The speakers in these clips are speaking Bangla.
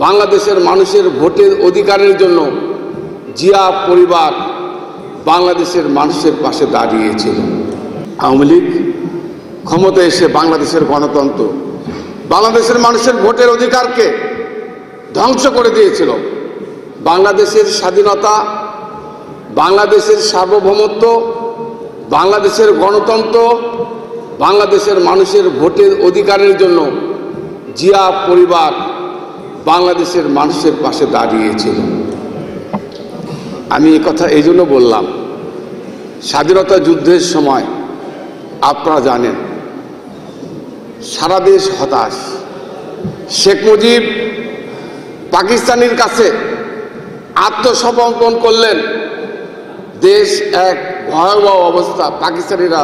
বাংলাদেশের মানুষের ভোটের অধিকারের জন্য জিয়া পরিবার বাংলাদেশের মানুষের পাশে দাঁড়িয়েছিল। আওয়ামী লীগ ক্ষমতায় এসে বাংলাদেশের গণতন্ত্র, বাংলাদেশের মানুষের ভোটের অধিকারকে ধ্বংস করে দিয়েছিল। বাংলাদেশের স্বাধীনতা, বাংলাদেশের সার্বভৌমত্ব, বাংলাদেশের গণতন্ত্র, বাংলাদেশের মানুষের ভোটের অধিকারের জন্য জিয়া পরিবার বাংলাদেশের মানুষের পাশে দাঁড়িয়েছিল। আমি এই কথা এই জন্য বললাম, স্বাধীনতা যুদ্ধের সময় আপনারা জানেন সারা দেশ হতাশ। শেখ মুজিব পাকিস্তানের কাছে আত্মসমর্পণ করলেন, দেশ এক ভয়াবহ অবস্থা। পাকিস্তানিরা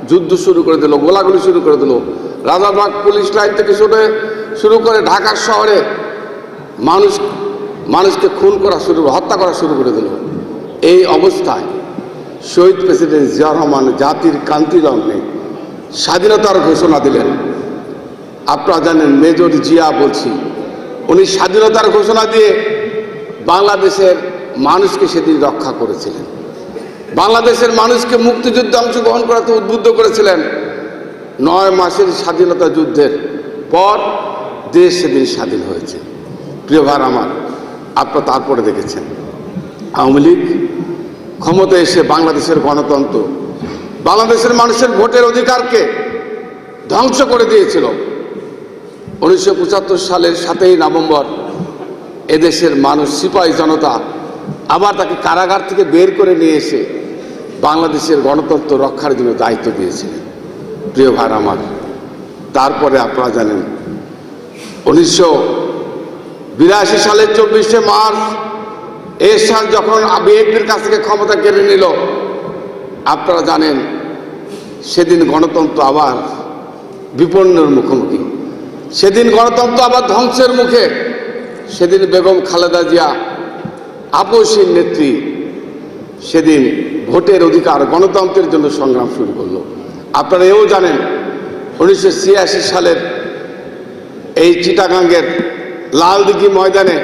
যুদ্ধ শুরু করে দিল, গোলাগুলি শুরু করে দিল। রাজারবাগ পুলিশ লাইন থেকে শুরু করে ঢাকার শহরে মানুষকে খুন করা হত্যা করা শুরু করে দিল। এই অবস্থায় শহীদ প্রেসিডেন্ট জিয়াউর রহমান জাতির কান্তি লগ্নে স্বাধীনতার ঘোষণা দিলেন। আপনারা জানেন মেজর জিয়া বলছি, উনি স্বাধীনতার ঘোষণা দিয়ে বাংলাদেশের মানুষকে সেদিন রক্ষা করেছিলেন। বাংলাদেশের মানুষকে মুক্তিযুদ্ধে অংশগ্রহণ করাতে উদ্বুদ্ধ করেছিলেন। 9 মাসের স্বাধীনতা যুদ্ধের পর দেশ সেদিন স্বাধীন হয়েছে। প্রিয় ভাই আমার, আপনারা তারপরে দেখেছেন আওয়ামী লীগ ক্ষমতায় এসে বাংলাদেশের গণতন্ত্র, বাংলাদেশের মানুষের ভোটের অধিকারকে ধ্বংস করে দিয়েছিল। 1975 সালের 7ই নভেম্বর এদেশের মানুষ, সিপাহী জনতা আবার তাকে কারাগার থেকে বের করে নিয়ে এসে বাংলাদেশের গণতন্ত্র রক্ষার জন্য দায়িত্ব দিয়েছিলেন। প্রিয় ভাই আমার, তারপরে আপনারা জানেন 1982 সালের 24শে মার্চ এরশাদ যখন বিএনপির কাছ থেকে ক্ষমতা কেড়ে নিল, আপনারা জানেন সেদিন গণতন্ত্র আবার বিপন্নের মুখোমুখি, সেদিন গণতন্ত্র আবার ধ্বংসের মুখে। সেদিন বেগম খালেদা জিয়া আপসীর নেত্রী সেদিন ভোটের অধিকার, গণতন্ত্রের জন্য সংগ্রাম শুরু করলো। আপনারা এও জানেন 1986 সালের এই চিটাগাঙ্গের লালদিঘি ময়দানে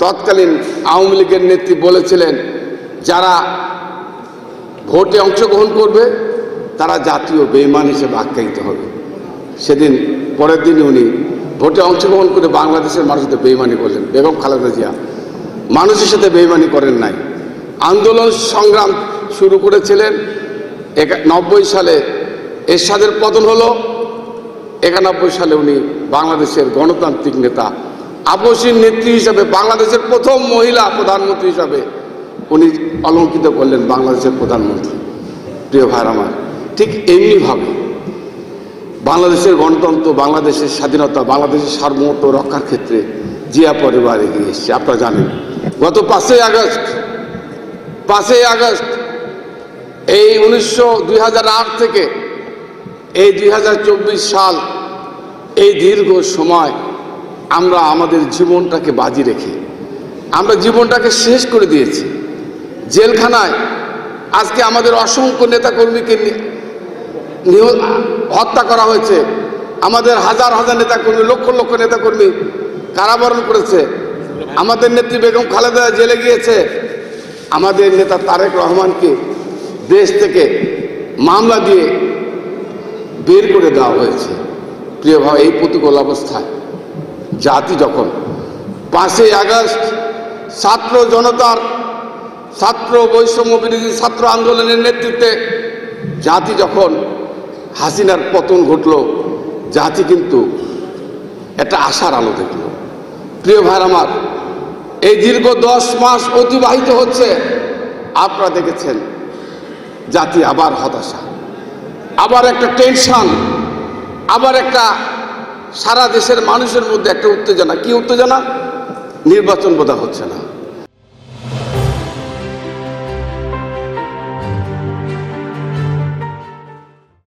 তৎকালীন আওয়ামী লীগের নেত্রী বলেছিলেন, যারা ভোটে অংশগ্রহণ করবে তারা জাতীয় বেঈমান হিসেবে আখ্যায়িত হবে। সেদিন পরের দিনই উনি ভোটে অংশগ্রহণ করে বাংলাদেশের মানুষের সাথে বেঈমানি করলেন। বেগম খালেদা জিয়া মানুষের সাথে বেঈমানি করেন নাই, আন্দোলন সংগ্রাম শুরু করেছিলেন। 90 সালে এরশাদের পতন হলো। 91 সালে উনি বাংলাদেশের গণতান্ত্রিক নেতা, আপসীর নেত্রী হিসাবে, বাংলাদেশের প্রথম মহিলা প্রধানমন্ত্রী হিসাবে উনি অলঙ্কিত করলেন বাংলাদেশের প্রধানমন্ত্রী। প্রিয় ভাই আমার, ঠিক এমনিভাবে বাংলাদেশের গণতন্ত্র, বাংলাদেশের স্বাধীনতা, বাংলাদেশের সার্বভৌমত্ব রক্ষার ক্ষেত্রে জিয়া পরিবার এগিয়ে এসেছে। আপনারা জানেন গত 5ই আগস্ট এই 2008 থেকে এই 2024 সাল, এই দীর্ঘ সময় আমরা আমাদের জীবনটাকে বাজি রেখে আমরা জীবনটাকে শেষ করে দিয়েছি। জেলখানায় আজকে আমাদের অসংখ্য নেতাকর্মীকে হত্যা করা হয়েছে। আমাদের হাজার হাজার নেতাকর্মী, লক্ষ লক্ষ নেতাকর্মী কারাবরণ করেছে। আমাদের নেত্রী বেগম খালেদা জেলে গিয়েছে। আমাদের নেতা তারেক রহমানকে দেশ থেকে মামলা দিয়ে বের করে দেওয়া হয়েছে। প্রিয় ভাই, এই প্রতিকূল অবস্থায় জাতি যখন 5ই আগস্ট ছাত্র জনতার, ছাত্র বৈষম্য বিরোধী ছাত্র আন্দোলনের নেতৃত্বে জাতি যখন হাসিনার পতন ঘটল, জাতি কিন্তু একটা আশার আলো দেখল। প্রিয় ভাই আমার, এই দীর্ঘ 10 মাস অতিবাহিত হচ্ছে, আপনারা দেখেছেন জাতি আবার হতাশা, আবার একটা টেনশন, আবার একটা সারা দেশের মানুষের মধ্যে একটা উত্তেজনা। কি উত্তেজনা? নির্বাচন বোধহয় হচ্ছে না।